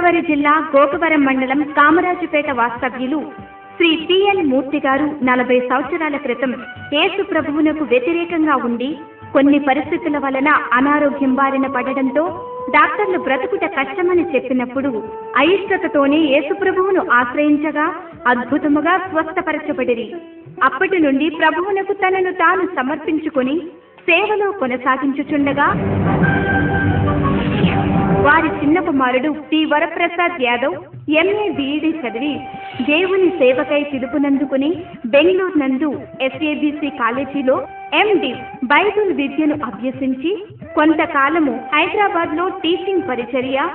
తూర్పుగోదావరి జిల్లా గోకవరం మండలం కామరాజుపేట వాస్తవ్యులు శ్రీ టి.ఎన్. మూర్తి గారు 40 సంవత్సరాల క్రితం యేసు ప్రభువునకు వ్యతిరేకంగా ఉండి కొన్ని పరిస్థితుల వలన అనారోగ్యం బారిన పడడంతో డాక్టర్లు బ్రతుకుట కష్టమని చెప్పినప్పుడు అయిష్టతతోనే యేసు ప్రభువును ఆశ్రయించగా అద్భుతముగా స్వస్థపరచబడిరి. అప్పటి నుండి ప్రభువునకు తనను తాను సమర్పించుకొని సేవలో కొనసాగించుచుండగా వారి చిన్న కుమారుడు T. Varaprasad Yadav MA B Ed చదివి దేవుని సేవకై పిలుపునందుకుని బెంగళూరు నందు ఎస్ఏబిసి కాలేజీలో ఎండి బైబిల్ విద్యను అభ్యసించి కొంతకాలము హైదరాబాద్ లో టీచింగ్ పరిచర్య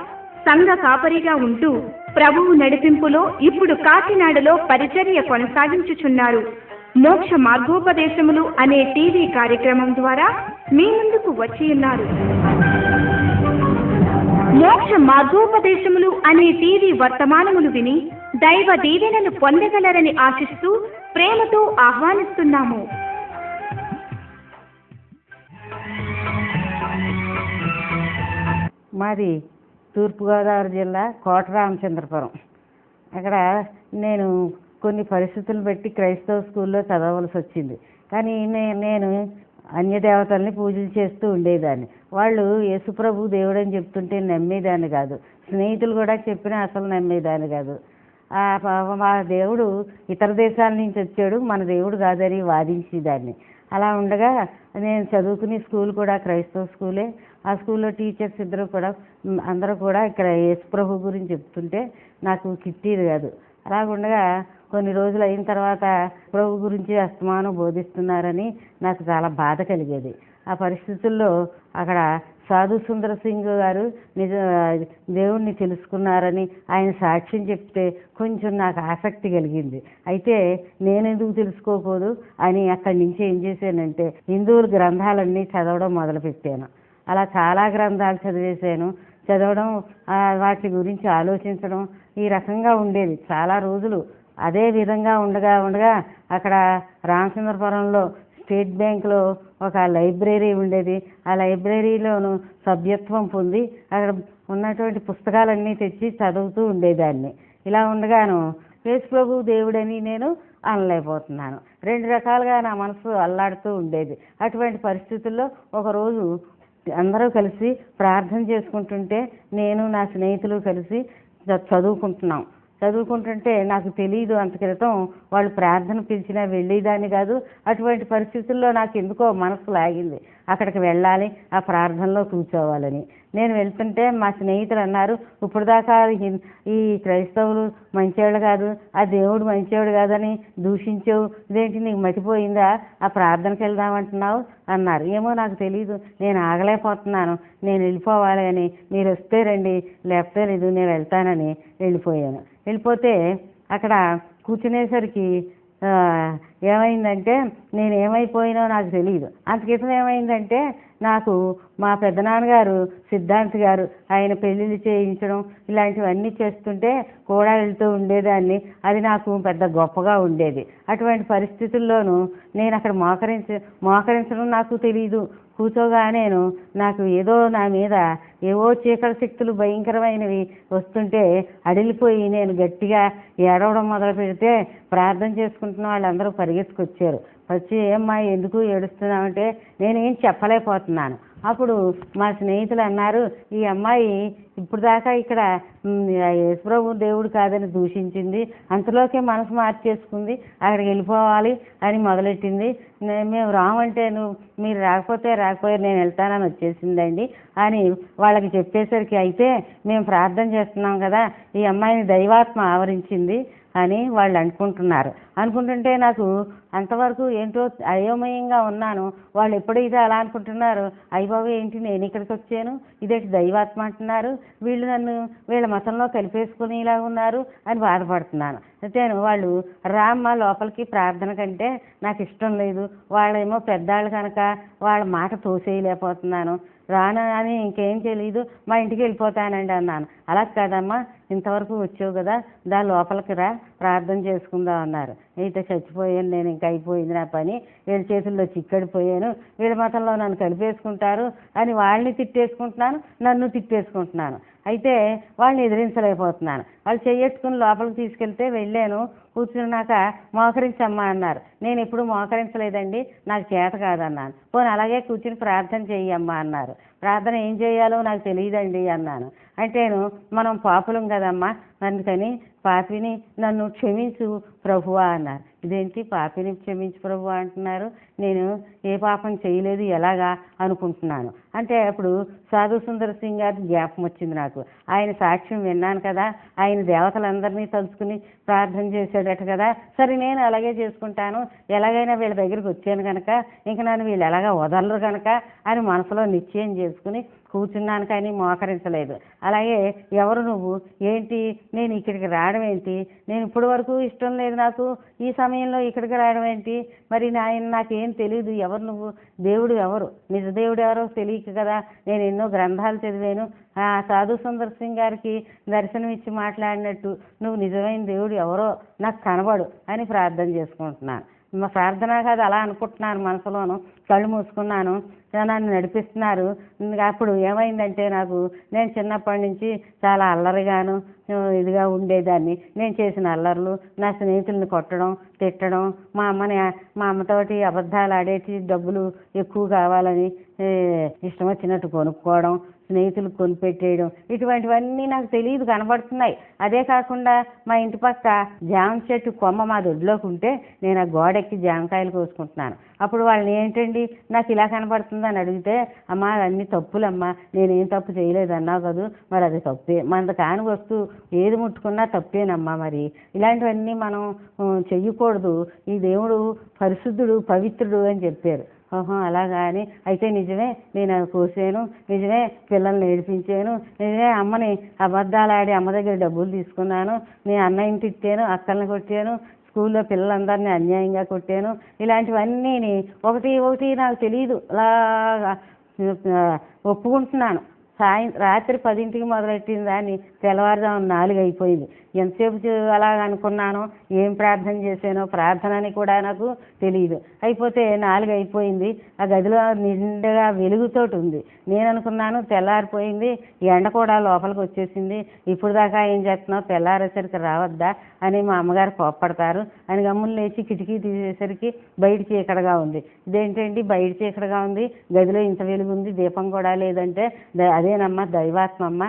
సంఘ కాపరిగా ఉంటూ ప్రభువు నడిపింపులో ఇప్పుడు కాకినాడలో పరిచర్య కొనసాగించుచున్నారు. మోక్ష మార్గోపదేశములు అనే టీవీ కార్యక్రమం ద్వారా మీ ముందుకు వచ్చి ఉన్నారు. మోక్ష మార్గోపదేశములు అనే టీవీ వర్తమానములు విని దైవ దీవెనలు పొందగలరని ఆశిస్తూ ప్రేమతో ఆహ్వానిస్తున్నాము. మాది తూర్పుగోదావరి జిల్లా కోటరామచంద్రపురం. అక్కడ నేను కొన్ని పరిస్థితులను బట్టి క్రైస్తవ స్కూల్లో చదవలసి వచ్చింది. కానీ నేను అన్యదేవతల్ని పూజలు చేస్తూ ఉండేదాన్ని. వాళ్ళు యేసుప్రభు దేవుడని చెప్తుంటే నమ్మేదాన్ని కాదు. స్నేహితులు కూడా చెప్పినా అసలు నమ్మేదాన్ని కాదు. మా దేవుడు ఇతర దేశాల నుంచి వచ్చాడు, మన దేవుడు కాదని వాదించేదాన్ని. అలా ఉండగా నేను చదువుకునే స్కూల్ కూడా క్రైస్తవ స్కూలే. ఆ స్కూల్లో టీచర్స్ అందరూ కూడా ఇక్కడ యేసుప్రభు గురించి చెప్తుంటే నాకు కిట్టేది కాదు. అలాగుండగా కొన్ని రోజులు అయిన తర్వాత ప్రభు గురించి అస్తమానం బోధిస్తున్నారని నాకు చాలా బాధ కలిగేది. ఆ పరిస్థితుల్లో అక్కడ సాధు సుందర సింగ్ గారు దేవుణ్ణి తెలుసుకున్నారని ఆయన సాక్ష్యం చెప్తే కొంచెం నాకు ఆసక్తి కలిగింది. అయితే నేనెందుకు తెలుసుకోకూడదు అని అక్కడి నుంచి ఏం చేశానంటే హిందువుల గ్రంథాలన్నీ చదవడం మొదలుపెట్టాను. అలా చాలా గ్రంథాలు చదవడం వాటి గురించి ఆలోచించడం ఈ రకంగా ఉండేది చాలా రోజులు. అదే విధంగా ఉండగా అక్కడ రామచంద్రపురంలో స్టేట్ బ్యాంక్లో ఒక లైబ్రరీ ఉండేది. ఆ లైబ్రరీలోను సభ్యత్వం పొంది అక్కడ ఉన్నటువంటి పుస్తకాలన్నీ తెచ్చి చదువుతూ ఉండేదాన్ని. ఇలా ఉండగాను యేసు ప్రభు దేవుడని నేను అనలేకపోతున్నాను. 2 రకాలుగా నా మనసు అల్లాడుతూ ఉండేది. అటువంటి పరిస్థితుల్లో ఒకరోజు అందరూ కలిసి ప్రార్థన చేసుకుంటుంటే నేను నా స్నేహితులు కలిసి చదువుకుంటుంటే నాకు తెలియదు అంత క్రితం వాళ్ళు ప్రార్థన పిలిచినా వెళ్ళేదాన్ని కాదు. అటువంటి పరిస్థితుల్లో నాకు ఎందుకో మనసు లాగింది, అక్కడికి వెళ్ళాలి, ఆ ప్రార్థనలో కూర్చోవాలని. నేను వెళ్తుంటే మా స్నేహితులు అన్నారు, ఇప్పుడు దాకా ఈ క్రైస్తవులు మంచివాళ్ళు కాదు, ఆ దేవుడు మంచివాడు కాదని దూషించావు, ఇదేంటి నీకు మతిపోయిందా, ఆ ప్రార్థనకి వెళ్దామంటున్నావు అన్నారు. ఏమో నాకు తెలీదు, నేను ఆగలేకపోతున్నాను, నేను వెళ్ళిపోవాలి అని, మీరు వస్తే రండి లేకపోతే లేదు, నేను వెళ్తానని వెళ్ళిపోతే అక్కడ కూర్చునేసరికి ఏమైందంటే నేను ఏమైపోయినో నాకు తెలియదు. అంతకితం ఏమైందంటే నాకు మా పెద్దనాన్నగారు సిద్ధాంత్ గారు ఆయన పెళ్ళిళ్ళు చేయించడం ఇలాంటివన్నీ చేస్తుంటే కూడా వెళ్తూ ఉండేదాన్ని. అది నాకు పెద్ద గొప్పగా ఉండేది. అటువంటి పరిస్థితుల్లోనూ నేను అక్కడ మోకరించడం నాకు తెలీదు. కూర్చోగానేను నాకు ఏదో నా మీద ఏవో చీకటి శక్తులు భయంకరమైనవి వస్తుంటే అడిలిపోయి నేను గట్టిగా ఏడవడం మొదలు పెడితే ప్రార్థన చేసుకుంటున్న వాళ్ళందరూ పరిగెత్తుకొచ్చారు. వచ్చి ఏమ్మా ఎందుకు ఏడుస్తున్నామంటే నేనేం చెప్పలేకపోతున్నాను. అప్పుడు మా స్నేహితులు అన్నారు, ఈ అమ్మాయి ఇప్పుడు దాకా ఇక్కడ యేసుప్రభు దేవుడు కాదని దూషించింది, అంతలోకే మనసు మార్చేసుకుంది, అక్కడికి వెళ్ళిపోవాలి అని మొదలెట్టింది. మేము రామంటే మీరు రాకపోయారు, నేను వెళ్తానని వచ్చేసిందండి అని వాళ్ళకి చెప్పేసరికి, అయితే మేము ప్రార్థన చేస్తున్నాం కదా, ఈ అమ్మాయిని దైవాత్మ ఆవరించింది అని వాళ్ళు అనుకుంటుంటే నాకు అంతవరకు ఏంటో అయోమయంగా ఉన్నాను. వాళ్ళు ఎప్పుడైతే అలా అనుకుంటున్నారు, అయ్యబాబు ఏంటి నేను ఇక్కడికి వచ్చాను, ఇదేంటి దైవాత్మ అంటున్నారు, వీళ్ళు నన్ను వీళ్ళ మతంలో కలిపేసుకునేలా ఉన్నారు అని బాధపడుతున్నాను. అయితే వాళ్ళు రామ్మ లోపలికి ప్రార్థన కంటే నాకు ఇష్టం లేదు, వాళ్ళేమో పెద్దాళ్ళు కనుక వాళ్ళ మాట తోసేయలేకపోతున్నాను, రాను అని ఇంకేం తెలియదు, మా ఇంటికి వెళ్ళిపోతానండి అన్నాను. అలా కాదమ్మా, ఇంతవరకు వచ్చావు కదా, దాని లోపలికి రా, ప్రార్థన చేసుకుందాం అన్నారు. అయితే చచ్చిపోయాను నేను, ఇంకా అయిపోయింది నా పని, వీళ్ళ చేతుల్లో చిక్కడిపోయాను, వీళ్ళ మతంలో నన్ను కలిపేసుకుంటారు అని వాళ్ళని తిట్టేసుకుంటున్నాను, నన్ను తిట్టేసుకుంటున్నాను. అయితే వాళ్ళని ఎదిరించలేకపోతున్నాను. వాళ్ళు చెయ్యెట్టుకుని లోపలికి తీసుకెళ్తే వెళ్ళాను. కూర్చున్నాక మోకరించమ్మా అన్నారు. నేను ఎప్పుడు మోకరించలేదండి, నాకు చేత కాదన్నాను. పోనీ అలాగే కూర్చుని ప్రార్థన చెయ్యమ్మా అన్నారు. ప్రార్థన ఏం చేయాలో నాకు తెలియదండి అన్నాను. అంటేను మనం పాపులం కదమ్మా, అందుకని పాపిని నన్ను క్షమించు ప్రభువా అన్నారు. ఇదేంటి పాపిని క్షమించు ప్రభువా అంటున్నారు, నేను ఏ పాపం చేయలేదు ఎలాగా అనుకుంటున్నాను. అంటే అప్పుడు సాధు సుందర్ సింగ్ గారి జ్ఞాపకం వచ్చింది నాకు. ఆయన సాక్ష్యం విన్నాను కదా, ఆయన దేవతలందరినీ తలుచుకుని ప్రార్థన చేసేటట్టు కదా, సరే నేను అలాగే చేసుకుంటాను, ఎలాగైనా వీళ్ళ దగ్గరికి వచ్చాను కనుక ఇంక నన్ను వీళ్ళు ఎలాగా వదలరు కనుక అని మనసులో నిశ్చయం చేసుకుని కూర్చున్నాను, కానీ మోకరించలేదు. అలాగే ఎవరు నువ్వు, ఏంటి నేను ఇక్కడికి రావడం ఏంటి, నేను ఇప్పటి వరకు ఇష్టం లేదు నాకు, ఈ సమయంలో ఇక్కడికి రావడం ఏంటి, మరి ఆయన నాకేం తెలియదు, ఎవరు నువ్వు, దేవుడు ఎవరు, నిజ దేవుడు ఎవరో తెలియక కదా నేను ఎన్నో గ్రంథాలు చదివాను, ఆ సాధు సుందర్ సింగ్ గారికి దర్శనం ఇచ్చి మాట్లాడినట్టు నువ్వు నిజమైన దేవుడు ఎవరో నాకు కనబడు అని ప్రార్థన చేసుకుంటున్నాను. మా ప్రార్థన కాదు అలా అనుకుంటున్నాను మనసులోను, కళ్ళు మూసుకున్నాను, నన్ను నడిపిస్తున్నారు. అప్పుడు ఏమైందంటే నాకు, నేను చిన్నప్పటి నుంచి చాలా అల్లరిగాను ఇదిగా ఉండేదాన్ని. నేను చేసిన అల్లర్లు, నా స్నేహితుల్ని కొట్టడం, తిట్టడం, మా అమ్మతోటి అబద్ధాలు ఆడేసి డబ్బులు ఎక్కువ కావాలని ఇష్టం వచ్చినట్టు కొనుక్కోవడం, స్నేహితులు కొనిపెట్టేయడం, ఇటువంటివన్నీ నాకు తెలియదు, కనబడుతున్నాయి. అదే కాకుండా మా ఇంటి పక్క జామ చెట్టు కొమ్మ మా దొడ్లోకి ఉంటే నేను ఆ గోడెక్కి జామకాయలు కోసుకుంటున్నాను. అప్పుడు వాళ్ళని ఏంటండి నాకు ఇలా కనబడుతుందని అడిగితే, అమ్మా అన్నీ తప్పులమ్మా, నేనేం తప్పు చేయలేదు అన్నావు కదా, మరి అది తప్పే, మన కాని వస్తువు ఏది ముట్టుకున్నా తప్పేనమ్మా, మరి ఇలాంటివన్నీ మనం చెయ్యకూడదు, ఈ దేవుడు పరిశుద్ధుడు పవిత్రుడు అని చెప్పారు. ఓహో అలాగా అని, అయితే నిజమే నేను కోసాను, నిజమే పిల్లల్ని ఏడిపించాను, నిజమే అమ్మని అబద్ధాలు ఆడి అమ్మ దగ్గర డబ్బులు తీసుకున్నాను, నేను అన్నయ్యని తిట్టాను, అక్కల్ని కొట్టాను, స్కూల్లో పిల్లలందరినీ అన్యాయంగా కొట్టాను, ఇలాంటివన్నీ ఒకటి నాకు తెలియదు, అలాగా ఒప్పుకుంటున్నాను. రాత్రి 10ంటికి మొదలెట్టిన దాన్ని తెల్లవారుజామున 4 అయిపోయింది. ఎంతసేపు అలాగ అనుకున్నానో, ఏం ప్రార్థన చేశానో, ప్రార్థన అని కూడా నాకు తెలియదు. అయిపోతే 4 అయిపోయింది. ఆ గదిలో నిండుగా వెలుగుతోటి ఉంది. నేను అనుకున్నాను తెల్లారిపోయింది, ఎండ కూడా లోపలికి వచ్చేసింది, ఇప్పుడు దాకా ఏం చేస్తున్నావు, తెల్లారేసరికి రావద్దా అని మా అమ్మగారు కోప్పడతారు అని గమ్ములు లేచి కిటికీ తీసేసరికి బయట చీకటిగా ఉంది. ఇదేంటండి బయట చీకటిగా ఉంది, గదిలో ఇంత వెలుగు ఉంది, దీపం కూడా లేదంటే, అదేనమ్మా దైవాత్మమ్మ,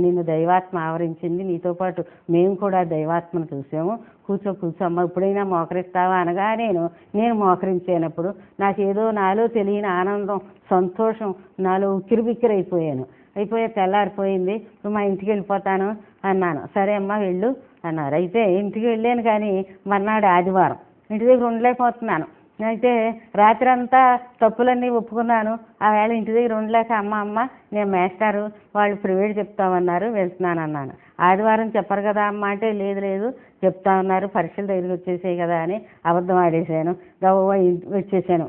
నిన్ను దైవాత్మ ఆవరించింది, నీతో పాటు మేము కూడా దైవాత్మను చూసాము, కూర్చోమ్మ, ఇప్పుడైనా మోకరిస్తావా అనగా నేను మోకరించేనప్పుడు నాకేదో నాలో తెలియని ఆనందం, సంతోషం నాలో ఉక్కిరిబిక్కిరైపోయాను. అయిపోయే తెల్లారిపోయింది, ఇప్పుడు మా ఇంటికి వెళ్ళిపోతాను అన్నాను. సరే అమ్మ వెళ్ళు అన్నారు. అయితే ఇంటికి వెళ్ళాను, కానీ మర్నాడు ఆదివారం ఇంటి దగ్గర ఉండలేకపోతున్నాను. అయితే రాత్రి అంతా తప్పులన్నీ ఒప్పుకున్నాను. ఆ వేళ ఇంటి దగ్గర ఉండలేక అమ్మ నేను మేస్టారు వాళ్ళు ప్రైవేట్ చెప్తామన్నారు, వెళ్తున్నాను అన్నాను. ఆదివారం చెప్పరు కదా అమ్మ అంటే, లేదు చెప్తా ఉన్నారు, పరీక్షల దగ్గరికి వచ్చేసాయి కదా అని అబద్ధం ఆడేసాను. గవ్వ వచ్చేసాను.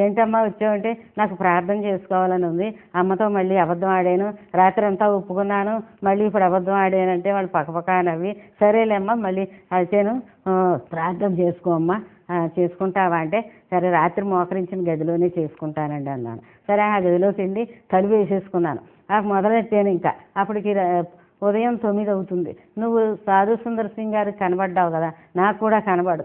ఏంటమ్మా వచ్చావంటే, నాకు ప్రార్థన చేసుకోవాలని ఉంది, అమ్మతో మళ్ళీ అబద్ధం ఆడాను, రాత్రి అంతా ఒప్పుకున్నాను, మళ్ళీ ఇప్పుడు అబద్ధం ఆడానంటే వాళ్ళు పక్కపక్క నవ్వి, సరేలేమ్మా మళ్ళీ అయితేను ప్రార్థన చేసుకోమ్మా, చేసుకుంటావా అంటే, సరే రాత్రి మోకరించిన గదిలోనే చేసుకుంటానండి అన్నాను. సరే ఆ గదిలోకి వెళ్ళి తలుపు వేసేసుకున్నాను. మొదలెట్టాను. ఇంకా అప్పటికి ఉదయం 9 అవుతుంది. నువ్వు సాధు సుందర్ సింగ్ గారికి కనబడ్డావు కదా, నాకు కూడా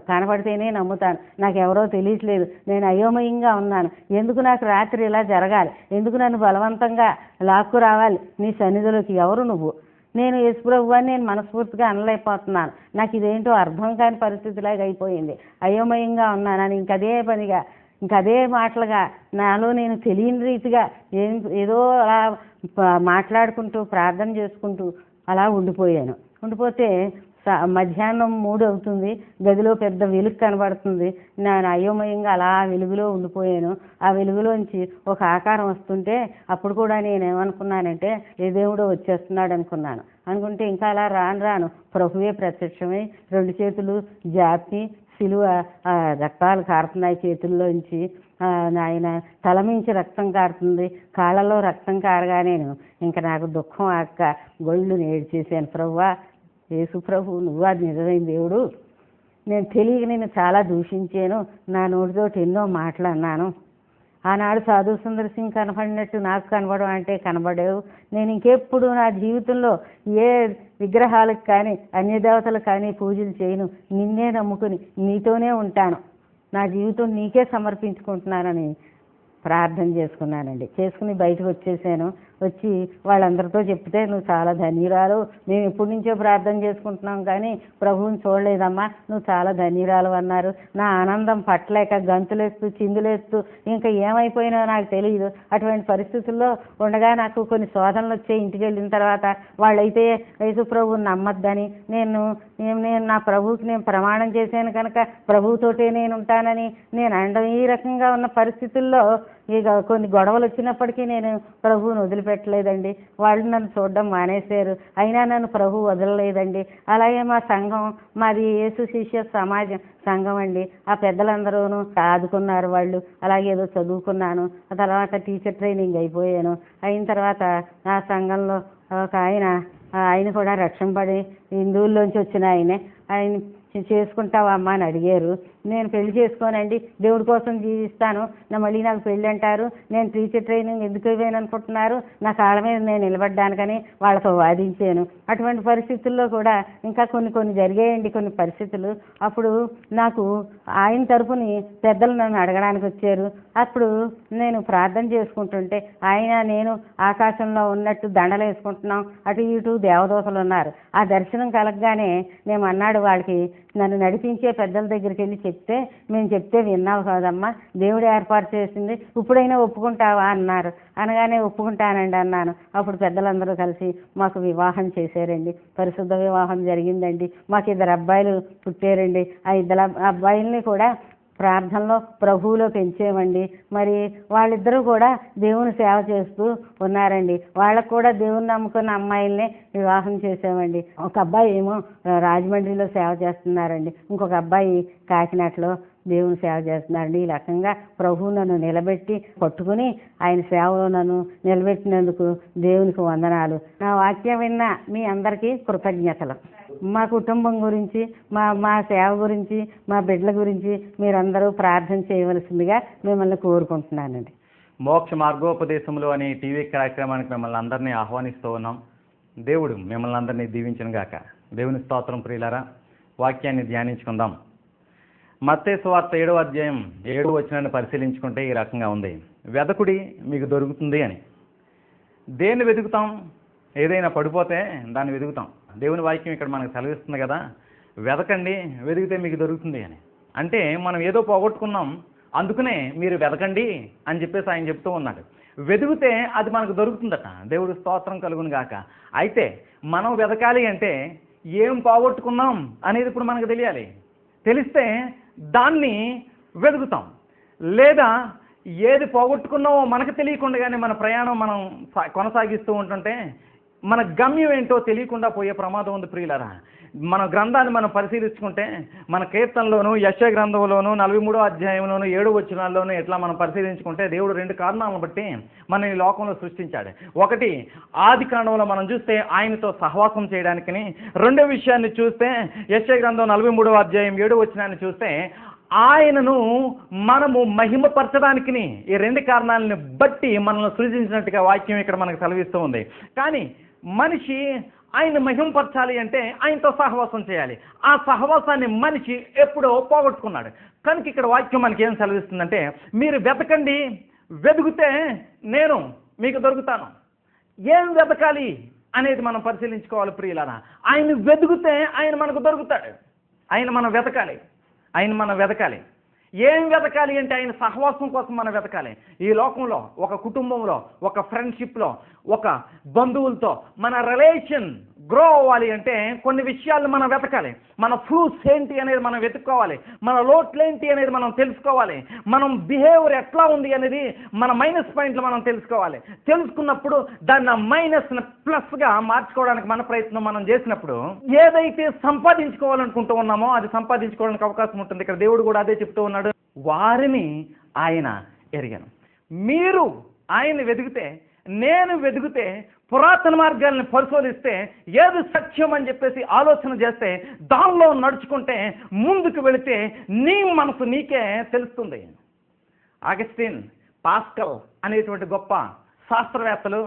కనబడితేనే నమ్ముతాను, నాకు ఎవరో తెలియట్లేదు, నేను అయోమయంగా ఉన్నాను, ఎందుకు నాకు రాత్రి ఇలా జరగాలి, ఎందుకు నన్ను బలవంతంగా లాక్కు రావాలి నీ సన్నిధిలోకి, ఎవరు నువ్వు, నేను యేసుప్రభు అని నేను మనస్ఫూర్తిగా అనలేకపోతున్నాను, నాకు ఇదేంటో అర్థం కాని పరిస్థితిలాగా అయిపోయింది, అయోమయంగా ఉన్నాను. ఇంకదే మాటలుగా నాలో నేను తెలియని రీతిగా ఏదో అలా మాట్లాడుకుంటూ ప్రార్థన చేసుకుంటూ అలా ఉండిపోతే మధ్యాహ్నం 3 అవుతుంది. గదిలో పెద్ద వెలుగు కనబడుతుంది. నేను అయోమయంగా అలా వెలుగులో ఉండిపోయాను. ఆ వెలుగులోంచి ఒక ఆకారం వస్తుంటే అప్పుడు కూడా నేనేమనుకున్నానంటే, ఏ దేవుడో వచ్చేస్తున్నాడు అనుకుంటే ఇంకా అలా రాను ప్రభువే ప్రత్యక్షమై 2 చేతులు జాపి సిలువ రక్తాలు కారుతున్నాయి చేతుల్లోంచి, ఆయన తలమించి రక్తం కారుతుంది, కాళ్ళలో రక్తం కారగా ఇంకా నాకు దుఃఖం ఆక్క గొళ్ళు నేడ్చేసాను. ప్రభువా యేసు ప్రభు, నువ్వు అది నిజమైన దేవుడు, నేను తెలియక నేను చాలా దూషించాను, నా నోటితోటి ఎన్నో మాటలు అన్నాను, ఆనాడు సాధు సుందర్ సింగ్ కనపడినట్టు నాకు కనబడడం అంటే కనబడేవు. నేను ఇంకెప్పుడు నా జీవితంలో ఏ విగ్రహాలకు కానీ అన్యదేవతలకు కానీ పూజలు చేయను. నిన్నే నమ్ముకుని నీతోనే ఉంటాను, నా జీవితం నీకే సమర్పించుకుంటున్నానని ప్రార్థన చేసుకున్నానండి. చేసుకుని బయటకు వచ్చేసాను. వచ్చి వాళ్ళందరితో చెప్తే, నువ్వు చాలా ధన్యురాలు, మేము ఎప్పటి నుంచో ప్రార్థన చేసుకుంటున్నాం కానీ ప్రభువుని చూడలేదమ్మా, నువ్వు చాలా ధన్యురాలు అన్నారు. నా ఆనందం పట్టలేక గంతులేస్తూ చిందులేస్తూ ఇంకా ఏమైపోయినా నాకు తెలియదు. అటువంటి పరిస్థితుల్లో ఉండగా నాకు కొన్ని శోధనలు వచ్చాయి. ఇంటికి వెళ్ళిన తర్వాత వాళ్ళైతే యేసు ప్రభువుని నమ్మద్దని, నేను నా ప్రభువుకి నేను ప్రమాణం చేశాను కనుక ప్రభువుతోటే నేను ఉంటానని నేను అండం. ఈ రకంగా ఉన్న పరిస్థితుల్లో ఇక కొన్ని గొడవలు వచ్చినప్పటికీ నేను ప్రభువుని వదిలిపెట్టలేదండి. వాళ్ళు నన్ను చూడడం మానేశారు, అయినా నన్ను ప్రభువు వదలలేదండి. అలాగే మా సంఘం, మాది యేసు శిష్య సమాజం సంఘం అండి. ఆ పెద్దలందరూను ఆదుకున్నారు వాళ్ళు. అలాగే ఏదో చదువుకున్నాను. ఆ తర్వాత టీచర్ ట్రైనింగ్ అయిపోయాను. అయిన తర్వాత ఆ సంఘంలో ఒక ఆయన కూడా రక్షణ పడి హిందువుల్లోంచి వచ్చిన ఆయన చేసుకుంటావా అమ్మ అని అడిగారు. నేను పెళ్లి చేసుకోనండి, దేవుడి కోసం జీవిస్తాను, మళ్ళీ నాకు పెళ్ళి అంటారు, నేను టీచర్ ట్రైనింగ్ ఎందుకు ఇవ్వను అనుకుంటున్నారు, నా కాళ్ళ మీద నేను నిలబడ్డానికని వాళ్ళతో వాదించాను. అటువంటి పరిస్థితుల్లో కూడా ఇంకా కొన్ని జరిగాయండి కొన్ని పరిస్థితులు. అప్పుడు నాకు ఆయన తరపుని పెద్దలు నన్ను అడగడానికి వచ్చారు. అప్పుడు నేను ప్రార్థన చేసుకుంటుంటే నేను ఆకాశంలో ఉన్నట్టు దండలు వేసుకుంటున్నాం, అటు ఇటు దేవదూతలు ఉన్నారు. ఆ దర్శనం కలగగానే నేను అన్నాడు వాళ్ళకి, నన్ను నడిపించే పెద్దల దగ్గరికి వెళ్ళి చెప్తే, మేము చెప్తే విన్నావు కాదమ్మా, దేవుడు ఏర్పాటు చేసింది, ఇప్పుడైనా ఒప్పుకుంటావా అన్నారు. అనగానే ఒప్పుకుంటానండి అన్నాను. అప్పుడు పెద్దలందరూ కలిసి మాకు వివాహం చేశారండి. పరిశుద్ధ వివాహం జరిగిందండి. మాకు 2 అబ్బాయిలు పుట్టారండి. ఆ 2 అబ్బాయిల్ని కూడా ప్రార్థనలో ప్రభువులో పెంచేవండి. మరి వాళ్ళిద్దరూ కూడా దేవుని సేవ చేస్తూ ఉన్నారండి. వాళ్ళకు కూడా దేవుని నమ్ముకున్న అమ్మాయిల్ని వివాహం చేసామండి. ఒక అబ్బాయి ఏమో రాజమండ్రిలో సేవ చేస్తున్నారండి, ఇంకొక అబ్బాయి కాకినాడలో దేవుని సేవ చేస్తున్నారండి. ఈ రకంగా ప్రభువు నన్ను నిలబెట్టి పట్టుకుని ఆయన సేవలో నన్ను నిలబెట్టినందుకు దేవునికి వందనాలు. నా వాక్యం విన్న మీ అందరికీ కృతజ్ఞతలు. మా కుటుంబం గురించి, మా సేవ గురించి, మా బిడ్డల గురించి మీరందరూ ప్రార్థన చేయవలసిందిగా మిమ్మల్ని కోరుకుంటున్నానండి. మోక్ష మార్గోపదేశములు అనే టీవీ కార్యక్రమానికి మిమ్మల్ని అందరినీ ఆహ్వానిస్తూ ఉన్నాం. దేవుడు మిమ్మల్ని అందరినీ దీవించును గాక. దేవుని స్తోత్రం. ప్రియులారా, వాక్యాన్ని ధ్యానించుకుందాం. మత్తయి సువార్త 7వ అధ్యాయం 7వ వచనాన్ని పరిశీలించుకుంటే ఈ రకంగా ఉంది, వెదకుడి మీకు దొరుకుతుంది అని. దేన్ని వెతుకుతాం? ఏదైనా పడిపోతే దాన్ని వెతుకుతాం. దేవుని వాక్యం ఇక్కడ మనకు సెలవిస్తుంది కదా, వెదకండి, వెతికితే మీకు దొరుకుతుంది అని. అంటే మనం ఏదో పోగొట్టుకున్నాం, అందుకనే మీరు వెదకండి అని చెప్పేసి ఆయన చెప్తూ ఉన్నాడు. వెతికితే అది మనకు దొరుకుతుందట. దేవుడు స్తోత్రం కలుగును గాక. అయితే మనం వెతకాలి అంటే ఏం పోగొట్టుకున్నాం అనేది ఇప్పుడు మనకు తెలియాలి. తెలిస్తే దాన్ని వెతుకుతాం. లేదా ఏది పోగొట్టుకున్నామో మనకు తెలియకుండానే మన ప్రయాణం మనం కొనసాగిస్తూ ఉంటుంటే మన గమ్యం ఏంటో తెలియకుండా పోయే ప్రమాదం ఉంది. ప్రియులారా, మన గ్రంథాన్ని మనం పరిశీలించుకుంటే మన కీర్తనలోను, యెషయా గ్రంథంలోను, 43వ అధ్యాయంలోను 7వ వచనాల్లోనూ ఇట్లా మనం పరిశీలించుకుంటే దేవుడు 2 కారణాలను బట్టి మన ఈ లోకంలో సృష్టించాడు. ఒకటి, ఆది కాండంలో మనం చూస్తే ఆయనతో సహవాసం చేయడానికని. రెండో విషయాన్ని చూస్తే యెషయా గ్రంథం 43వ అధ్యాయం 7వ వచనాన్ని చూస్తే ఆయనను మనము మహిమపరచడానికిని. ఈ 2 కారణాలను బట్టి మనల్ని సృజించినట్టుగా వాక్యం ఇక్కడ మనకు సెలవిస్తూ ఉంది. కానీ మనిషి ఆయన మహిమపరచాలి అంటే ఆయనతో సహవాసం చేయాలి. ఆ సహవాసాన్ని మనిషి ఎప్పుడో పోగొట్టుకున్నాడు. కనుక ఇక్కడ వాక్యం మనకి ఏం సెలవిస్తుందంటే, మీరు వెతకండి, వెతికితే నేను మీకు దొరుకుతాను. ఏం వెతకాలి అనేది మనం పరిశీలించుకోవాలి ప్రియులారా. ఆయన వెతికితే ఆయన మనకు దొరుకుతాడు. మనం వెతకాలి. ఏం వెతకాలి అంటే ఆయన సహవాసం కోసం మనం వెతకాలి. ఈ లోకంలో, ఒక కుటుంబంలో, ఒక ఫ్రెండ్షిప్లో, ఒక బంధువులతో మన రిలేషన్ గ్రో అవ్వాలి అంటే కొన్ని విషయాలను మనం వెతకాలి. మన ఫ్లూస్ ఏంటి అనేది మనం వెతుక్కోవాలి. మన లోట్లు ఏంటి అనేది మనం తెలుసుకోవాలి. మనం బిహేవియర్ ఎట్లా ఉంది అనేది మన మైనస్ పాయింట్లు మనం తెలుసుకోవాలి. తెలుసుకున్నప్పుడు దాన్ని మైనస్ని ప్లస్గా మార్చుకోవడానికి మన ప్రయత్నం మనం చేసినప్పుడు ఏదైతే సంపాదించుకోవాలనుకుంటూ ఉన్నామో అది సంపాదించుకోవడానికి అవకాశం ఉంటుంది. ఇక్కడ దేవుడు కూడా అదే చెప్తూ ఉన్నాడు, వారిని ఆయన ఎరిగాను. మీరు ఆయన్ని వెతికితే, నేను వెతికితే, పురాతన మార్గాలను పరిశోధిస్తే, ఏది సత్యం అని చెప్పేసి ఆలోచన చేస్తే, దానిలో నడుచుకుంటే, ముందుకు వెళితే నీ మనసు నీకే తెలుస్తుంది. ఆగస్టిన్ పాస్కల్ అనేటువంటి గొప్ప శాస్త్రవేత్తలు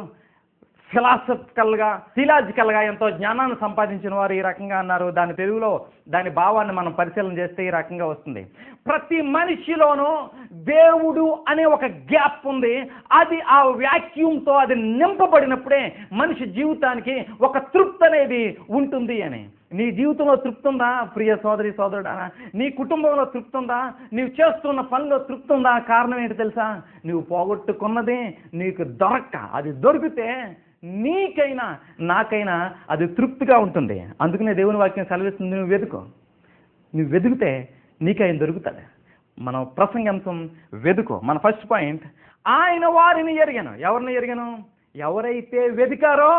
థియలాజికల్గా ఎంతో జ్ఞానాన్ని సంపాదించిన వారు ఈ రకంగా అన్నారు. దాని తెలుగులో దాని భావాన్ని మనం పరిశీలన చేస్తే ఈ రకంగా వస్తుంది. ప్రతి మనిషిలోనూ దేవుడు అనే ఒక గ్యాప్ ఉంది. అది ఆ వ్యాక్యూమ్తో అది నింపబడినప్పుడే మనిషి జీవితానికి ఒక తృప్తి అనేది ఉంటుంది అని. నీ జీవితంలో తృప్తి ఉందా ప్రియ సోదరి సోదరుడా? నీ కుటుంబంలో తృప్తి ఉందా? నీవు చేస్తున్న పనిలో తృప్తి ఉందా? కారణం ఏంటి తెలుసా? నువ్వు పోగొట్టుకున్నది నీకు అది దొరికితే నీకైనా నాకైనా అది తృప్తిగా ఉంటుంది. అందుకనే దేవుని వాక్యం సెలవిస్తుంది, నువ్వు వెతుకుతే నీకైనా దొరుకుతుంది. మనం ప్రసంగంతం వెతుకు. మన ఫస్ట్ పాయింట్, ఆయన వారిని ఎరిగాను. ఎవరిని ఎరిగాను? ఎవరైతే వెతికారో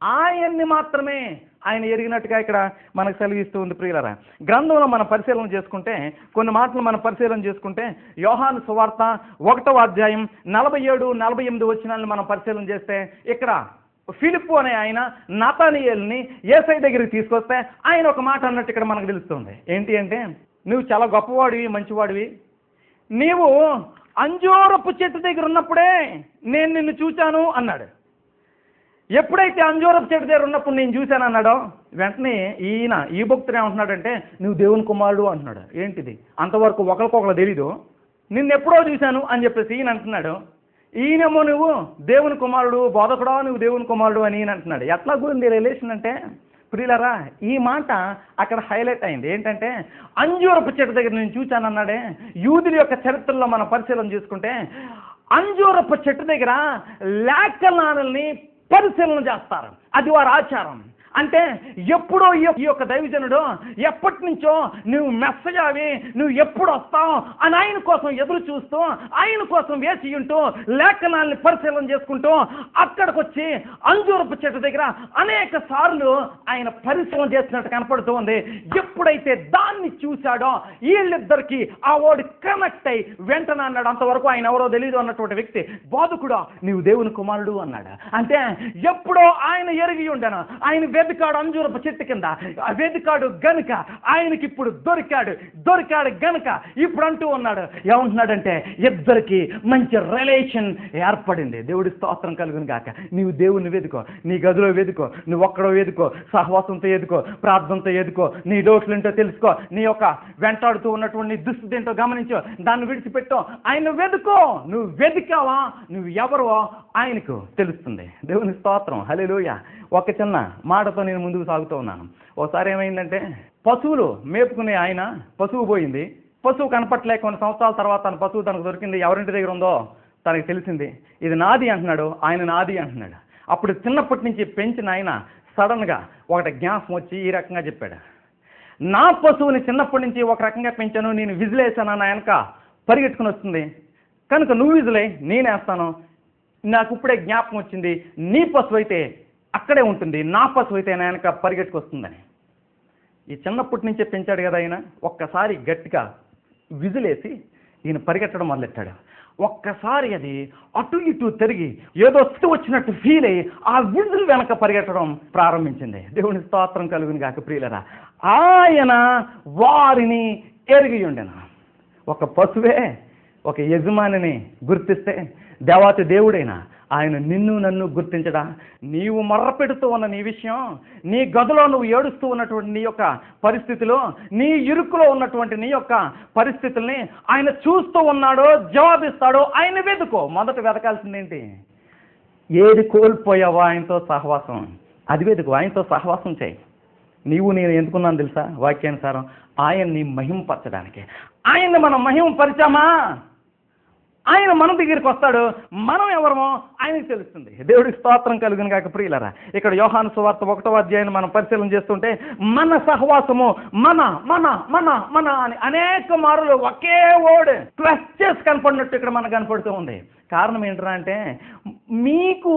ఆయన్ని మాత్రమే ఆయన ఎరిగినట్టుగా ఇక్కడ మనకు సెలవిస్తూ ఉంది. ప్రియులారా, గ్రంథంలో మనం పరిశీలన చేసుకుంటే కొన్ని మాటలు మనం పరిశీలన చేసుకుంటే యోహాను సువార్త 1వ అధ్యాయం 47-48 వచనాలను మనం పరిశీలన చేస్తే ఇక్కడ ఫిలిప్పు అనే ఆయన నతానియేలుని యేసయ్య దగ్గరికి తీసుకొస్తే ఆయన ఒక మాట అన్నట్టు ఇక్కడ మనకు తెలుస్తుంది. ఏంటి అంటే, నువ్వు చాలా గొప్పవాడివి, మంచివాడివి, నీవు అంజూరపు చెట్టు దగ్గర ఉన్నప్పుడే నేను నిన్ను చూశాను అన్నాడు. ఎప్పుడైతే అంజూరపు చెట్టు దగ్గర ఉన్నప్పుడు నేను చూశాను అన్నాడో వెంటనే ఈ భక్తుడు ఏమంటున్నాడంటే, నువ్వు దేవుని కుమారుడు అంటున్నాడు. ఏంటిది? అంతవరకు ఒకరికొకరు తెలీదు, నిన్నెప్పుడో చూశాను అని చెప్పేసి ఈయన అంటున్నాడు. ఈయనేమో నువ్వు దేవుని కుమారుడు, బోధకుడా నువ్వు దేవుని కుమారుడు అని ఈయన అంటున్నాడు. ఎట్లా గురించి రిలేషన్ అంటే ప్రియులారా, ఈ మాట అక్కడ హైలైట్ అయింది. ఏంటంటే, అంజూరపు చెట్టు దగ్గర నేను చూశాను అన్నాడే. యూదుల యొక్క చరిత్రలో మనం పరిశీలన చేసుకుంటే అంజూరపు చెట్టు దగ్గర లేఖనాలని పరిశీలన చేస్తారు. అది వారి ఆచారం. అంటే ఎప్పుడో ఈ యొక్క దైవజనుడు ఎప్పటి నుంచో నువ్వు మెస్సయావి, నువ్వు ఎప్పుడు వస్తావు అని ఆయన కోసం ఎదురు చూస్తూ, ఆయన కోసం వేచి ఉంటూ, లేఖనాల్ని పరిశీలన చేసుకుంటూ అక్కడికి వచ్చి అంజూరపు చెట్టు దగ్గర అనేక సార్లు ఆయన పరిశీలన చేసినట్టు కనపడుతూ ఉంది. ఎప్పుడైతే దాన్ని చూశాడో వీళ్ళిద్దరికి ఆ ఓడి కనెక్ట్ అయి వెంటనే అన్నాడు, అంతవరకు ఆయన ఎవరో తెలియదు అన్నటువంటి వ్యక్తి, బోధకుడా నీవు దేవుని కుమారుడు అన్నాడు. అంటే ఎప్పుడో ఆయన ఎరిగి ఉండను, ఆయన వెతికాడు అంజూరపు చెట్టు కింద, వెతికాడు గనుక ఆయనకి ఇప్పుడు దొరికాడు గనుక ఇప్పుడు అంటూ ఉన్నాడు. ఏమంటున్నాడంటే, ఇద్దరికి మంచి రిలేషన్ ఏర్పడింది. దేవుడి స్తోత్రం కలుగును గాక. నీవు దేవుణ్ణి వెతుకో, నీ గదిలో వెతుకో, నువ్వు ఒక్కడో వెతుకో, సహవాసంతో ఎదుకో, ప్రార్థనతో ఎదుకో, నీ డోట్లేంటో తెలుసుకో, నీ యొక్క వెంటాడుతూ ఉన్నటువంటి దుస్థితి ఏంటో గమనించో, దాన్ని విడిచిపెట్టో, ఆయన వెతుకో. నువ్వు వెతికావా, నువ్వు ఎవరో ఆయనకు తెలుస్తుంది. దేవుని స్తోత్రం, హల్లెలూయా. ఒక చిన్న మాటతో నేను ముందుకు సాగుతూ ఉన్నాను. ఒకసారి ఏమైందంటే, పశువులు మేపుకునే ఆయన పశువు పోయింది. పశువు కనపట్లేక కొన్ని సంవత్సరాల తర్వాత తన పశువు తనకు దొరికింది. ఎవరింటి దగ్గర ఉందో తనకు తెలిసింది. ఇది నాది అంటున్నాడు, ఆయన నాది అంటున్నాడు. అప్పుడు చిన్నప్పటి నుంచి పెంచిన ఆయన సడన్గా ఒకటి జ్ఞాపకం వచ్చి ఈ రకంగా చెప్పాడు, నా పశువుని చిన్నప్పటి నుంచి ఒక రకంగా పెంచాను, నేను విజిలేసాను, నా వెనక పరిగెట్టుకుని వస్తుంది కనుక నువ్వు విజిలే, నేనేస్తాను. నాకు ఇప్పుడే జ్ఞాపకం వచ్చింది, నీ పశువు అయితే అక్కడే ఉంటుంది, నా పశువు అయితే నా వెనక పరిగెట్టుకొస్తుందని. ఈ చిన్నప్పటి నుంచే పెంచాడు కదా ఆయన. ఒక్కసారి గట్టిగా విజిలేసి ఈయన పరిగెట్టడం మొదలెట్టాడు. ఒక్కసారి అది అటు ఇటు తిరిగి ఏదో వచ్చినట్టు ఫీల్ అయ్యి ఆ విజిల్ వెనక పరిగెట్టడం ప్రారంభించింది. దేవుని స్తోత్రం కలుగును గాక. ప్రియులరా, ఆయన వారిని ఎరిగి ఉండెను. ఒక పశువే ఒక యజమానిని గుర్తిస్తే దేవాతి దేవుడైనా ఆయన నిన్ను నన్ను గుర్తించడా? నీవు మర్రపెడుతూ ఉన్న నీ విషయం, నీ గదిలో నువ్వు ఏడుస్తూ ఉన్నటువంటి నీ యొక్క పరిస్థితిలో, నీ ఇరుకులో ఉన్నటువంటి నీ యొక్క పరిస్థితుల్ని ఆయన చూస్తూ ఉన్నాడో, జవాబిస్తాడో. ఆయన వెతుకో. మొదట వెతకాల్సిందేంటి? ఏది కోల్పోయావో ఆయనతో సహవాసం, అది వెతుకు. ఆయనతో సహవాసం చేయి. నీవు నేను ఎందుకున్నాను తెలుసా? వాక్యానుసారం ఆయన్ని మహిమపరచడానికి. ఆయన్ని మనం మహిమపరిచామా, ఆయన మన దగ్గరికి వస్తాడు. మనం ఎవరమో ఆయనకు తెలుస్తుంది. దేవుడికి స్తోత్రం కలుగును గాక. ప్రియులరా, ఇక్కడ యోహాను సువార్త 1వ అధ్యాయాన్ని మనం పరిశీలన చేస్తుంటే మన సహవాసము మన మన మన మన అని అనేక మారులు ఒకే వర్డ్ ప్లస్ చేసి కనపడినట్టు ఇక్కడ మనకు కనపడుతూ ఉంది. కారణం ఏంటరా అంటే, మీకు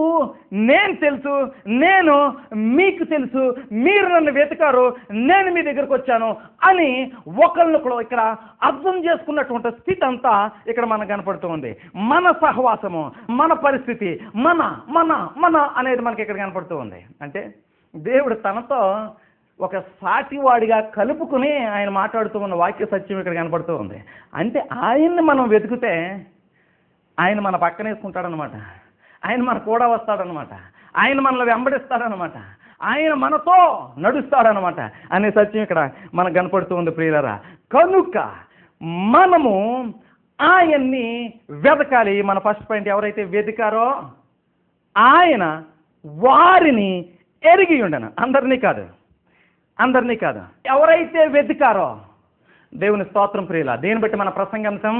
నేను తెలుసు, నేను మీకు తెలుసు, మీరు నన్ను వెతికారు, నేను మీ దగ్గరకు వచ్చాను అని ఒకరినొకరు ఇక్కడ అర్థం చేసుకున్నటువంటి స్థితి అంతా ఇక్కడ మనకు కనపడుతూ ఉంది. మన సహవాసము, మన పరిస్థితి, మన మన మన అనేది మనకి ఇక్కడ కనపడుతూ ఉంది. అంటే దేవుడు తనతో ఒక సాటివాడిగా కలుపుకుని ఆయన మాట్లాడుతూ ఉన్న వాక్య సత్యం ఇక్కడ కనపడుతూ ఉంది. అంటే ఆయన్ని మనం వెతికితే ఆయన మన పక్కన వేసుకుంటాడనమాట, ఆయన మన కూడా వస్తాడనమాట, ఆయన మనల్ని వెంబడిస్తాడనమాట, ఆయన మనతో నడుస్తాడనమాట అనే సత్యం ఇక్కడ మనకు కనపడుతూ ఉంది ప్రియులారా. కనుక మనము ఆయన్ని వెతకాలి. మన ఫస్ట్ పాయింట్, ఎవరైతే వెతికారో ఆయన వారిని ఎరిగి ఉండను. అందరినీ కాదు, ఎవరైతే వెతికారో. దేవుని స్తోత్రం ప్రియుల. దేని బట్టి మన ప్రసంగాంశం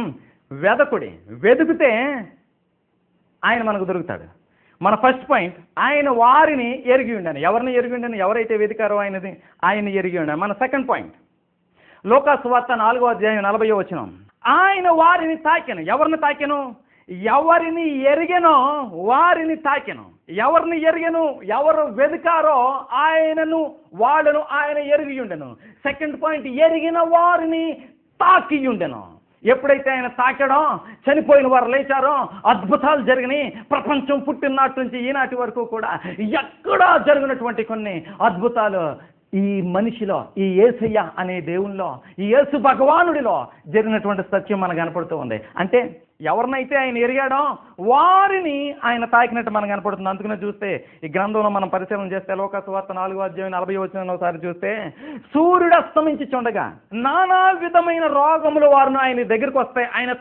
వెదకుడి. వెతికితే ఆయన మనకు దొరుకుతాడు. మన ఫస్ట్ పాయింట్, ఆయన వారిని ఎరిగి ఉండను. ఎవరిని ఎరిగి ఉండను? ఎవరైతే వెతికారో ఆయన్ని ఎరిగి ఉండను. మన సెకండ్ పాయింట్, లూకా సువార్త 4వ అధ్యాయం 40వ వచనం, ఆయన వారిని తాకెను. ఎవరిని తాకెను? ఎవరిని ఎరిగెనో వారిని తాకెను. ఎవరిని ఎరిగెను? ఎవరు వెతికారో ఆయనను వాళ్ళను ఆయన ఎరిగి ఉండెను. సెకండ్ పాయింట్, ఎరిగిన వారిని తాకి ఉండెను. ఎప్పుడైతే ఆయన తాకాడో చనిపోయిన వారు లేచారో, అద్భుతాలు జరిగినాయి. ప్రపంచం పుట్టిననాటి నుంచి ఈనాటి వరకు కూడా ఎక్కడా జరిగినటువంటి కొన్ని అద్భుతాలు ఈ మనిషిలో, ఈ యేసయ్య అనే దేవునిలో, ఈ యేసు భగవానుడిలో జరిగినటువంటి సత్యం మనకు కనపడుతూ ఉంది. అంటే ఎవరినైతే ఆయన ఎరిగాడో వారిని ఆయన తాకినట్టు మనకు కనపడుతుంది. అందుకనే చూస్తే ఈ గ్రంథంలో మనం పరిశీలన చేస్తే లూకా సువార్త 4వ అధ్యాయం 40వ వచనం ఒకసారి చూస్తే, సూర్యుడు అస్తమించి చుండగా నానా విధమైన రోగములు వారిని ఆయన దగ్గరికి వస్తే ఆయన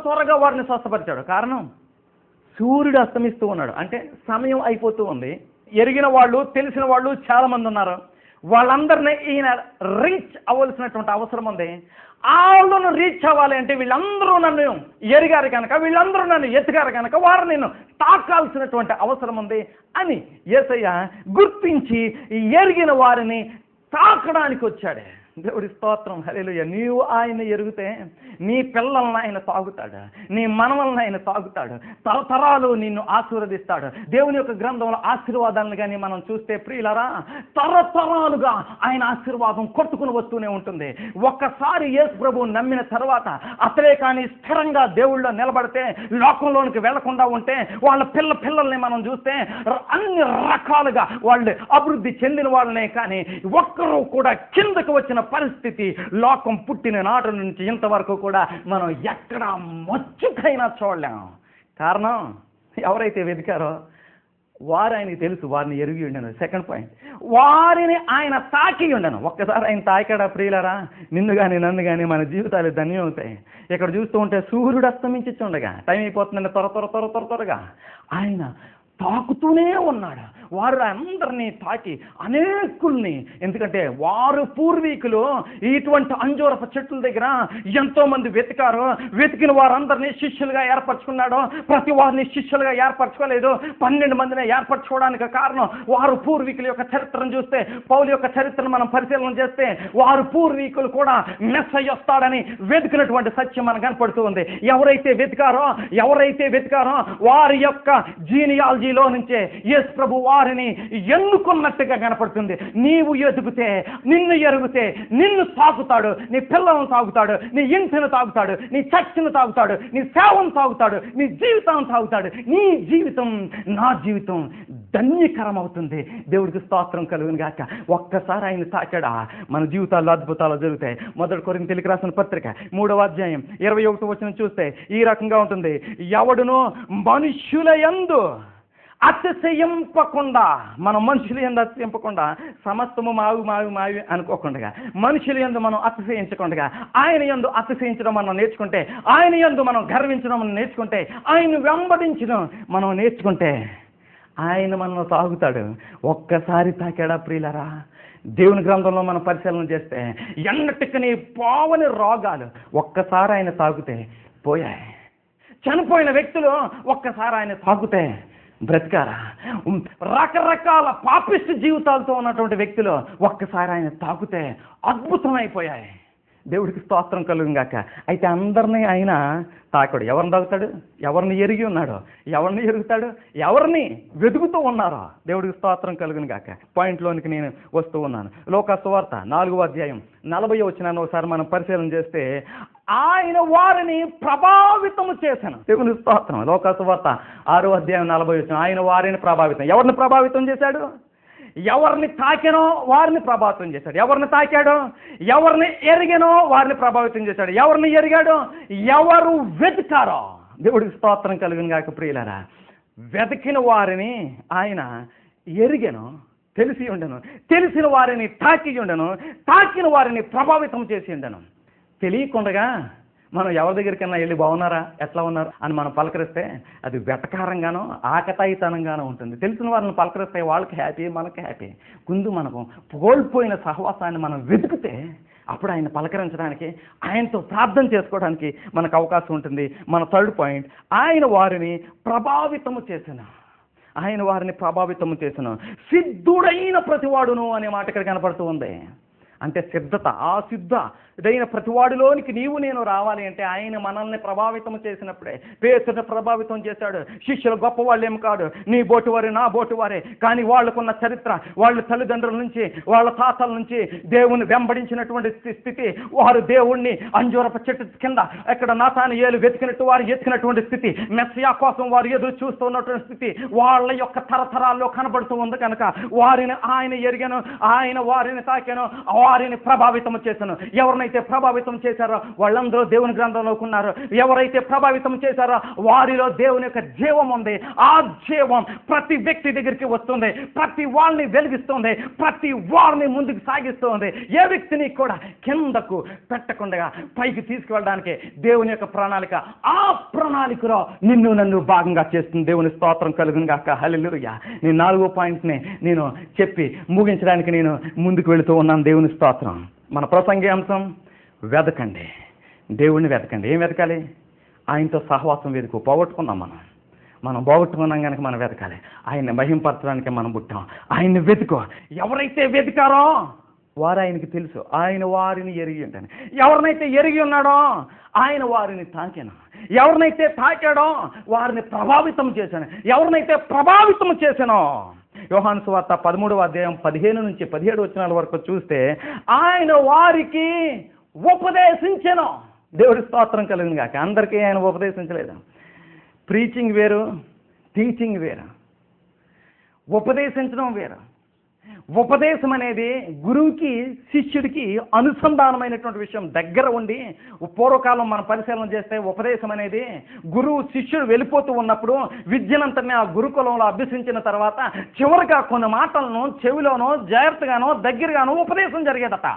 త్వరగా వారిని స్వస్థపరిచాడు. కారణం, సూర్యుడు అస్తమిస్తూ ఉన్నాడు. అంటే సమయం అయిపోతూ ఉంది. ఎరిగిన వాళ్ళు, తెలిసిన వాళ్ళు చాలా మంది ఉన్నారు. వాళ్ళందరినీ ఈయన రీచ్ అవ్వాల్సినటువంటి అవసరం ఉంది. వాళ్ళను రీచ్ అవ్వాలి అంటే వీళ్ళందరూ నన్ను ఎరిగారు కనుక, వీళ్ళందరూ నన్ను ఎత్తిగారు కనుక వారు నేను తాకాల్సినటువంటి అవసరం ఉంది అని యేసయ్య గుర్తించి ఎరిగిన వారిని తాకడానికి వచ్చాడే. దేవుడి స్తోత్రం, హల్లెలూయా. నీవు ఆయన ఎరిగితే నీ పిల్లలను ఆయన తాగుతాడు, నీ మనవలను ఆయన తాగుతాడు, తరతరాలు నిన్ను ఆశీర్వదిస్తాడు. దేవుని యొక్క గ్రంథంలో ఆశీర్వాదాలను కానీ మనం చూస్తే ప్రియులారా, తరతరాలుగా ఆయన ఆశీర్వాదం కొట్టుకుని వస్తూనే ఉంటుంది. ఒక్కసారి యేసు ప్రభువు నమ్మిన తర్వాత అతడే కానీ స్థిరంగా దేవుళ్ళో నిలబడితే, లోకంలోనికి వెళ్లకుండా ఉంటే, వాళ్ళ పిల్లల్ని మనం చూస్తే అన్ని రకాలుగా వాళ్ళు అభివృద్ధి చెందిన వాళ్ళనే కానీ ఒక్కరూ కూడా కిందకు వచ్చిన పరిస్థితి లోకం పుట్టిన నాటి నుంచి ఇంతవరకు కూడా మనం ఎక్కడ మచ్చుకైనా చూడలేము. కారణం, ఎవరైతే వెతికారో వారు ఆయనకి తెలుసు, వారిని ఎరిగి ఉండను. సెకండ్ పాయింట్, వారిని ఆయన తాకి ఉండను. ఒక్కసారి ఆయన తాకాడా ప్రియులరా, నిన్ను కానీ నన్ను కానీ మన జీవితాలు ధన్యం అవుతాయి. ఇక్కడ చూస్తూ ఉంటే సూర్యుడు అస్తమించి ఉండగా, టైం అయిపోతుందండి, త్వరగా ఆయన తాకుతూనే ఉన్నాడు. వారు అందరినీ తాకి అనేకుల్ని, ఎందుకంటే వారు పూర్వీకులు ఇటువంటి అంజూరపు చెట్ల దగ్గర ఎంతో మంది వెతికారు. వెతికిన వారందరినీ శిష్యులుగా ఏర్పరచుకున్నాడు. ప్రతి వారిని శిష్యులుగా ఏర్పరచుకోలేదు. 12 మందిని ఏర్పరచుకోవడానికి కారణం, వారు పూర్వీకుల యొక్క చరిత్రను చూస్తే, పౌలు యొక్క చరిత్రను మనం పరిశీలన చేస్తే, వారు పూర్వీకులు కూడా మెస్సయ్య వస్తాడని వెతికినటువంటి సత్యం మనకు కనపడుతూ ఉంది. ఎవరైతే వెతికారో వారి యొక్క జీనియాలజీలో నుంచే యేసు ప్రభు వారిని ఎన్నుకున్నట్టుగా కనపడుతుంది. నీవు ఎదుగుతే, నిన్ను ఎరుగుతే నిన్ను తాగుతాడు, నీ పిల్లలను తాగుతాడు, నీ ఇంటిని తాగుతాడు, నీ చర్చిని తాగుతాడు, నీ సేవను తాగుతాడు, నీ జీవితాన్ని తాగుతాడు. నీ జీవితం, నా జీవితం ధన్యకరం అవుతుంది. దేవుడికి స్తోత్రం కలుగును గాక. ఒక్కసారి ఆయన తాకాడా మన జీవితాల్లో అద్భుతాలు జరుగుతాయి. 1 కొరింథీయులకు రాసిన పత్రిక 3వ అధ్యాయం 21వ వచనం చూస్తే ఈ రకంగా ఉంటుంది. ఎవడును మనుష్యుల యందు అతిశయింపకుండా, మనం మనుషుల యందు అతిశయింపకుండా, సమస్తము మావి అనుకోకుండా, మనుషుల యందు మనం అతిశయించకుండా, ఆయన యందు అతిశయించడం మనం నేర్చుకుంటే, ఆయన యందు మనం గర్వించడం మనం నేర్చుకుంటే, ఆయన వెంబడించడం మనం నేర్చుకుంటే ఆయన మనల్ని తాగుతాడు. ఒక్కసారి తాకాడా ప్రియులరా? దేవుని గ్రంథంలో మనం పరిశీలన చేస్తే ఎన్నటికీ పోవని రోగాలు ఒక్కసారి ఆయన తాగితే పోయాయి. చనిపోయిన వ్యక్తులు ఒక్కసారి ఆయన తాగితే బ్రతికారా? రకరకాల పాపిష్టి జీవితాలతో ఉన్నటువంటి వ్యక్తులు ఒక్కసారి ఆయన తాగితే అద్భుతమైపోయాయి. దేవుడికి స్తోత్రం కలుగును గాక. అయితే అందరినీ ఆయన తాకడు. ఎవరిని తాగుతాడు? ఎవరిని ఎరిగి ఉన్నాడో, ఎవరిని ఎరుగుతాడు, ఎవరిని వెతుకుతూ ఉన్నారో. దేవుడికి స్తోత్రం కలుగును గాక. పాయింట్లోనికి నేను వస్తూ ఉన్నాను. లూకా సువార్త 4వ అధ్యాయం 40వ వచనాన్ని ఒకసారి మనం పరిశీలన చేస్తే, ఆయన వారిని ప్రభావితము చేశాను. దేవుని స్తోత్రం. లూకా సువార్త 6వ అధ్యాయం 40వ వచనం, ఆయన వారిని ప్రభావితం. ఎవరిని ప్రభావితం చేశాడు? ఎవరిని తాకానో వారిని ప్రభావితం చేశాడు. ఎవరిని తాకాడో, ఎవరిని ఎరిగానో వారిని ప్రభావితం చేశాడు. ఎవరిని ఎరిగాడో, ఎవరు వెతికారో దేవుడికి స్తోత్రం కలుగును గాక ప్రియులారా. వెతికిన వారిని ఆయన ఎరిగెను, తెలిసి ఉండను. తెలిసిన వారిని తాకి ఉండను, తాకిన వారిని ప్రభావితం చేసి ఉండను. తెలియకుండగా మనం ఎవరి దగ్గరికైనా వెళ్ళి బాగున్నారా, ఎట్లా ఉన్నారు అని మనం పలకరిస్తే అది వెటకారంగానో ఆకతాయితనంగానో ఉంటుంది. తెలిసిన వారిని పలకరిస్తే వాళ్ళకి హ్యాపీ, మనకి హ్యాపీ. ముందు మనకు కోల్పోయిన సహవాసాన్ని మనం వెతికితే అప్పుడు ఆయన పలకరించడానికి, ఆయనతో ప్రార్థన చేసుకోవడానికి మనకు అవకాశం ఉంటుంది. మన థర్డ్ పాయింట్, ఆయన వారిని ప్రభావితము చేసిన, ఆయన వారిని ప్రభావితము చేసిన సిద్ధుడైన ప్రతివాడును అనే మాట ఇక్కడ కనపడుతూ ఉంది. అంటే సిద్ధత, ఆ సిద్ధుడైన ప్రతివాడిలోనికి నీవు నేను రావాలి అంటే ఆయన మనల్ని ప్రభావితం చేసినప్పుడే. పేతురుని ప్రభావితం చేశాడు. శిష్యులు గొప్పవాళ్ళు ఏం కాదు, నీ బోటు వారే, నా బోటు వారే, కానీ వాళ్ళకున్న చరిత్ర, వాళ్ళ తల్లిదండ్రుల నుంచి, వాళ్ళ తాతల నుంచి దేవుని వెంబడించినటువంటి స్థితి, వారు దేవుణ్ణి అంజూరపు చెట్టు కింద ఎక్కడ నాతానియేలు వెతికినట్టు వారు ఎతికినటువంటి స్థితి, మెస్సియా కోసం వారు ఎదురు చూస్తున్నటువంటి స్థితి వాళ్ళ యొక్క తరతరాల్లో కనబడుతూ ఉంది. కనుక వారిని ఆయన ఎరిగాను, ఆయన వారిని తాకాను, వారిని ప్రభావితం చేశాను. ఎవరినైతే ప్రభావితం చేశారో వాళ్ళందరూ దేవుని గ్రంథంలో ఉన్నారు. ఎవరైతే ప్రభావితం చేశారో వారిలో దేవుని యొక్క జీవం ఉంది. ఆ జీవం ప్రతి వ్యక్తి దగ్గరికి వస్తుంది, ప్రతి వాళ్ళని వెలిగిస్తుంది, ప్రతి వారిని ముందుకు సాగిస్తుంది. ఏ వ్యక్తిని కూడా కిందకు పెట్టకుండా పైకి తీసుకువెళ్ళడానికి దేవుని యొక్క ప్రణాళిక, ఆ ప్రణాళికలో నిన్ను నన్ను భాగంగా చేస్తుంది. దేవుని స్తోత్రం కలుగును గాక. హల్లెలూయా. నేను 4వ పాయింట్ని నేను చెప్పి ముగించడానికి నేను ముందుకు వెళుతూ ఉన్నాను. దేవుని స్తోత్రం. మన ప్రసంగి అంశం వెతకండి, దేవుణ్ణి వెతకండి. ఏం వెతకాలి? ఆయనతో సహవాసం వెతుకు. పోగొట్టుకున్నాం మనం పోగొట్టుకున్నాం కనుక మనం వెతకాలి. ఆయన్ని మహింపరచడానికి మనం పుట్టాం. ఆయన్ని వెతుకో. ఎవరైతే వెతికారో వారు ఆయనకి తెలుసు. ఆయన వారిని ఎరిగి ఉంటాను. ఎవరినైతే ఎరిగి ఉన్నాడో ఆయన వారిని తాకాను. ఎవరినైతే తాకాడో వారిని ప్రభావితం చేశాను. ఎవరినైతే ప్రభావితం చేశానో, యోహాను సువార్త 13వ అధ్యాయం 15 నుంచి 17 వచనాల వరకు చూస్తే ఆయన వారికి ఉపదేశించెను. దేవుడి స్తోత్రం కలుగును గాక. అందరికీ ఆయన ఉపదేశించలేదు. ప్రీచింగ్ వేరు, టీచింగ్ వేరు, ఉపదేశించడం వేరు. ఉపదేశం అనేది గురువుకి శిష్యుడికి అనుసంధానమైనటువంటి విషయం. దగ్గర ఉండి పూర్వకాలం మనం పరిశీలన చేస్తే ఉపదేశం అనేది గురువు శిష్యుడు వెళ్ళిపోతూ ఉన్నప్పుడు విద్యనంతనే ఆ గురుకులంలో అభ్యసించిన తర్వాత చివరిగా కొన్ని మాటలను చెవిలోనో జాగ్రత్తగానో దగ్గరగానో ఉపదేశం జరిగేదట.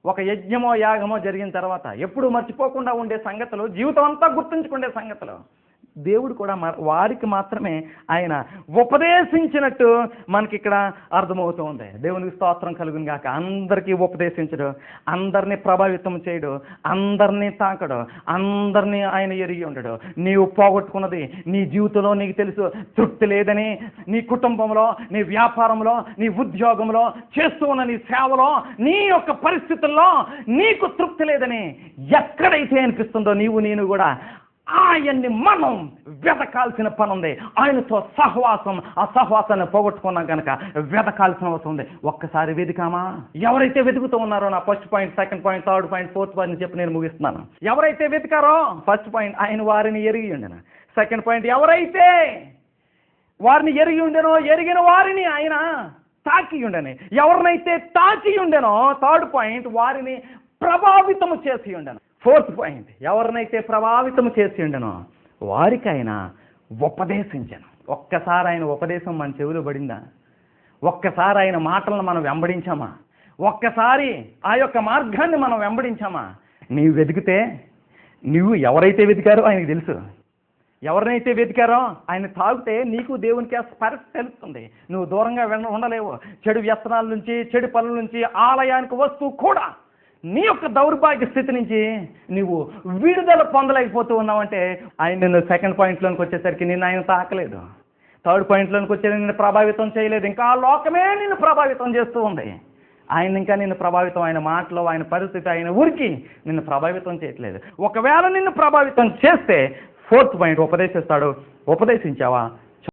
ఒక యజ్ఞమో యాగమో జరిగిన తర్వాత ఎప్పుడు మర్చిపోకుండా ఉండే సంగతులు, జీవితం అంతా గుర్తుంచుకునే సంగతులు దేవుడు కూడా వారికి మాత్రమే ఆయన ఉపదేశించినట్టు మనకి ఇక్కడ అర్థమవుతూ ఉంది. దేవునికి స్తోత్రం కలుగును గాక. అందరికీ ఉపదేశించడు, అందరినీ ప్రభావితం చేయడు, అందరినీ తాకడు, అందరినీ ఆయన ఎరిగి ఉండడు. నీవు పోగొట్టుకున్నది నీ జీవితంలో నీకు తెలుసు. తృప్తి లేదని నీ కుటుంబంలో, నీ వ్యాపారంలో, నీ ఉద్యోగంలో, చేస్తూ ఉన్న నీ సేవలో, నీ యొక్క పరిస్థితుల్లో నీకు తృప్తి లేదని ఎక్కడైతే అనిపిస్తుందో నేను కూడా ఆయన్ని మనం వెతకాల్సిన పని ఉంది. ఆయనతో సహవాసం, ఆ సహవాసాన్ని పోగొట్టుకున్నాం కనుక వెతకాల్సిన అవసరం ఉంది. ఒక్కసారి వెతికామా? ఎవరైతే వెతుకుతూ ఉన్నారో, నా first point, second point, third point, fourth point చెప్పి నేను ముగిస్తున్నాను. ఎవరైతే వెతికారో, ఫస్ట్ పాయింట్ ఆయన వారిని ఎరిగి ఉండను. సెకండ్ పాయింట్ ఎవరైతే వారిని ఎరిగి ఉండెనో, ఎరిగిన వారిని ఆయన తాకి ఉండను. ఎవరినైతే తాకి ఉండెనో, థర్డ్ పాయింట్ వారిని ప్రభావితము చేసి ఉండను. ఫోర్త్ పాయింట్ ఎవరినైతే ప్రభావితం చేసి ఉండనో వారికి ఆయన ఉపదేశించాను. ఒక్కసారి ఆయన ఉపదేశం మన చెవిలో పడిందా? ఒక్కసారి ఆయన మాటలను మనం వెంబడించామా? ఒక్కసారి ఆ యొక్క మార్గాన్ని మనం వెంబడించామా? నీవు వెతికితే, నువ్వు ఎవరైతే వెతికారో ఆయనకు తెలుసు. ఎవరినైతే వెతికారో ఆయన తాగితే నీకు దేవునికి ఆ స్పర్శ తెలుస్తుంది. నువ్వు దూరంగా ఉండలేవు. చెడు వ్యసనాల నుంచి, చెడు పనుల నుంచి ఆలయానికి వస్తూ కూడా నీ యొక్క దౌర్భాగ్య స్థితి నుంచి నువ్వు విడుదల పొందలేకపోతూ ఉన్నావంటే ఆయన నిన్ను సెకండ్ పాయింట్లోనికి వచ్చేసరికి నిన్ను ఆయన తాకలేదు. థర్డ్ పాయింట్లోనికి వచ్చేది నిన్ను ప్రభావితం చేయలేదు. ఇంకా ఆ లోకమే నిన్ను ప్రభావితం చేస్తూ ఉంది. ఆయన ఇంకా నిన్ను ప్రభావితం, ఆయన మాటలో, ఆయన పరిస్థితి, ఆయన ఊరికి నిన్ను ప్రభావితం చేయట్లేదు. ఒకవేళ నిన్ను ప్రభావితం చేస్తే ఫోర్త్ పాయింట్ ఉపదేశిస్తాడు. ఉపదేశించావా?